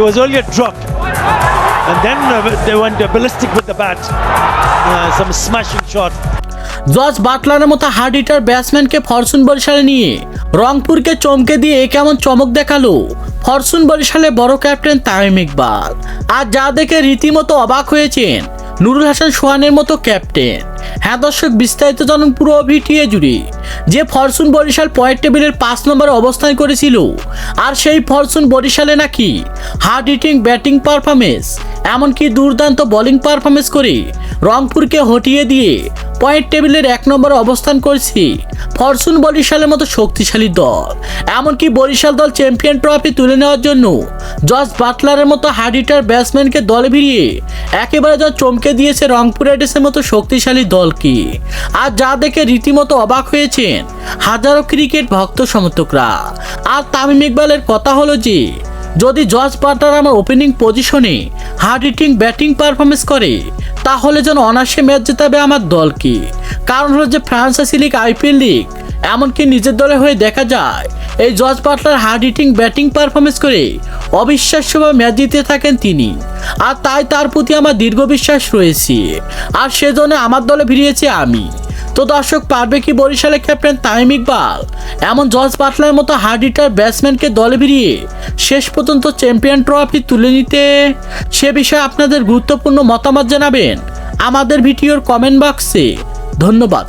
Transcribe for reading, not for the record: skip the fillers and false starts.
It was earlier dropped, and then they went ballistic with the bat. Some smashing shot. Jos বাটলারের মতো hard heater ব্যাটসম্যানকে Fortune বরিশালে নিয়ে রংপুরকে চমকে দিয়ে কেমন চমক দেখালো ফরচুন বরিশালে বড় ক্যাপ্টেন তামিম ইকবাল। আর যা দেখে রীতিমতো অবাক হয়েছেন নুরুল হাসান সোহানের মতো ক্যাপ্টেন। হ্যাঁ দর্শক, বিস্তারিত জানুন পুরো ভিডিও জুড়ে। যে ফরচুন বরিশাল পয়েন্ট টেবিলের 5 নম্বরে অবস্থান করেছিল, আর সেই ফরচুন বরিশালে নাকি হার্ড হিটিং ব্যাটিং পারফরমেন্স, এমনকি দুর্দান্ত বোলিং পারফরমেন্স করে রংপুরকে হটিয়ে দিয়ে পয়েন্ট টেবিলের 1 নম্বরে অবস্থান করছে ফরচুন বরিশালের মতো শক্তিশালী দল। এমনকি বরিশাল দল চ্যাম্পিয়ন ট্রফি তুলে নেওয়ার জন্য জস বাটলারের মতো হার্ড হিটার ব্যাটসম্যানকে দলে ভিড়িয়ে একেবারে যা চমকে দিয়েছে রংপুর রাইডার্সের মতো শক্তিশালী দলকে। আর যা দেখে রীতিমতো অবাক হয়েছেন হাজারো ক্রিকেট ভক্ত সমর্থকরা। আর তামিম ইকবালের কথা হলো যে যদি জস বাটলার আমার ওপেনিং পজিশনে হার্ড হিটিং ব্যাটিং পারফরমেন্স করে তাহলে যেন অনায়াসে ম্যাচ জেতাবে আমার দলকে। কারণ হলো যে ফ্রান্সাইজি লিগ, আইপিএল লিগ, এমনকি নিজের দলে হয়ে দেখা যায় এই Jos Buttler hard hitting batting performance করে অবিশ্বাস্যভাবে ম্যাচ জিতে থাকেন তিনি। আর তাই তার প্রতি আমার দীর্ঘ বিশ্বাস রয়েছে, আর সেজন্য আমার দলে ভিড়িয়েছি আমি। তো দর্শক, পারবে কি বরিশালে ক্যাপ্টেন তামিম ইকবাল এমন জস বাটলারের মতো হার্ড হিটার ব্যাটসম্যানকে দলে ভিড়িয়ে শেষ পর্যন্ত চ্যাম্পিয়ন ট্রফি তুলে নিতে? সে বিষয়ে আপনাদের গুরুত্বপূর্ণ মতামত জানাবেন আমাদের ভিডিওর কমেন্ট বক্সে। ধন্যবাদ।